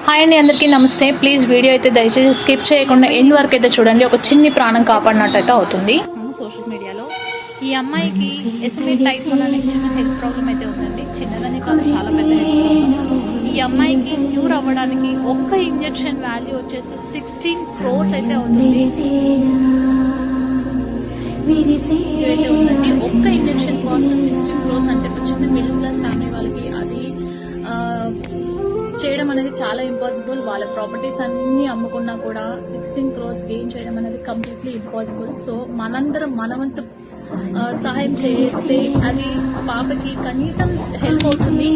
Hi అండి, అందరికీ నమస్తే. ప్లీజ్ వీడియో అయితే దయచేసి స్కిప్ చేయకుండా ఎండ్ వరకు అయితే చూడండి. ఒక చిన్ని ప్రాణం కాపాడినట్టయితే అవుతుంది. సోషల్ మీడియాలో ఈ అమ్మాయికి ఎస్ఎంఏ టైప్ 1 అనే చిన్న హెల్త్ ప్రాబ్లం అయితే ఉందండి. చిన్నదని కాదు, చాలా పెద్ద హెల్త్ ప్రాబ్లం. ఈ అమ్మాయికి క్యూర్ అవ్వడానికి ఒక్క ఇంజెక్షన్ వాల్యూ వచ్చేసి 16 crores అయితే అవుతుంది. అయితే ఉందండి. ఒక్క ఇంజెక్షన్ కాస్ట్ 16 crores అంటే చిన్న మిడిల్ క్లాస్ ఫ్యామిలీ వాళ్ళకి అది చేయడం అనేది చాలా ఇంపాసిబుల్. వాళ్ళ ప్రాపర్టీస్ అన్ని అమ్ముకున్నా కూడా 16 crores గెయిన్ చేయడం అనేది కంప్లీట్లీ ఇంపాసిబుల్. సో మనందరం మనవంతు సహాయం చేస్తే అది పాపకి కనీసం హెల్ప్ అవుతుంది.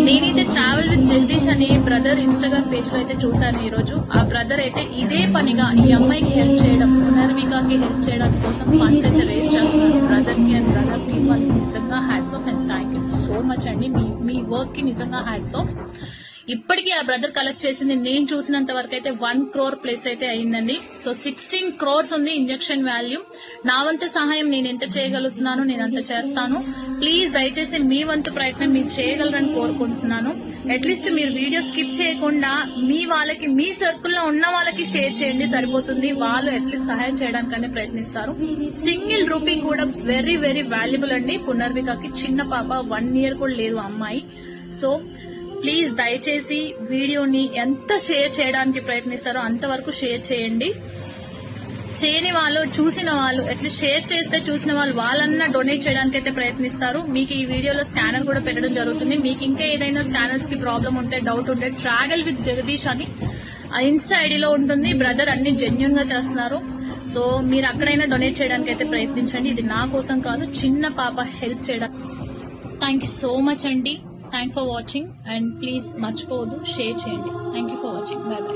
నేనైతే ట్రావెల్ విత్ జగదీష్ అనే బ్రదర్ ఇన్స్టాగ్రామ్ పేజ్ లో అయితే చూశాను ఈ రోజు. ఆ బ్రదర్ అయితే ఇదే పనిగా ఈ అమ్మాయికి హెల్ప్ చేయడం, పునర్వికాకి హెల్ప్ చేయడం కోసం ఫండ్స్ అయితే రేస్ చేస్తున్నారు. బ్రదర్ కి అండ్ బ్రదర్ టీమ్ వాళ్ళకి నిజంగా hats off and thank you so much అండి. మీ వర్క్ కి నిజంగా హ్యాట్స్ ఆఫ్. ఇప్పటికీ ఆ బ్రదర్ కలెక్ట్ చేసింది నేను చూసినంత వరకు అయితే 1 crore ప్లేస్ అయితే అయిందండి. సో 16 crores ఉంది ఇంజెక్షన్ వాల్యూ. నా వంతు సహాయం నేను ఎంత చేయగలుగుతున్నాను నేను అంత చేస్తాను. ప్లీజ్ దయచేసి మీ వంతు ప్రయత్నం మీరు చేయగలరని కోరుకుంటున్నాను. అట్లీస్ట్ మీరు వీడియో స్కిప్ చేయకుండా మీ వాళ్ళకి, మీ సర్కిల్లో ఉన్న వాళ్ళకి షేర్ చేయండి, సరిపోతుంది. వాళ్ళు అట్లీస్ట్ సహాయం చేయడానికనే ప్రయత్నిస్తారు. సింగిల్ రూపీ కూడా వెరీ వెరీ వాల్యుబుల్ అండి. పునర్వికకి చిన్న పాప 1 year కూడా లేదు అమ్మాయి. సో ప్లీజ్ దయచేసి వీడియోని ఎంత షేర్ చేయడానికి ప్రయత్నిస్తారో అంతవరకు షేర్ చేయండి. చేయని వాళ్ళు, చూసిన వాళ్ళు, అట్లీస్ట్ షేర్ చేస్తే చూసిన వాళ్ళు వాళ్ళన్నా డొనేట్ చేయడానికి అయితే ప్రయత్నిస్తారు. మీకు ఈ వీడియోలో స్కానర్ కూడా పెట్టడం జరుగుతుంది. మీకు ఇంకా ఏదైనా స్కానర్స్ కి ప్రాబ్లం ఉంటే, డౌట్ ఉంటే ట్రావెల్ విత్ జగదీష్ అని ఇన్స్టా ఐడిలో ఉంటుంది. బ్రదర్ అన్ని జెన్యూన్ గా చేస్తున్నారు. సో మీరు అక్కడైనా డొనేట్ చేయడానికి అయితే ప్రయత్నించండి. ఇది నా కోసం కాదు, చిన్న పాప హెల్ప్ చేయడానికి. థ్యాంక్ యూ సో మచ్ అండి. Thank for watching and please మర్చిపోవద్దు, షేర్ చేయండి. Thank you for watching. By by.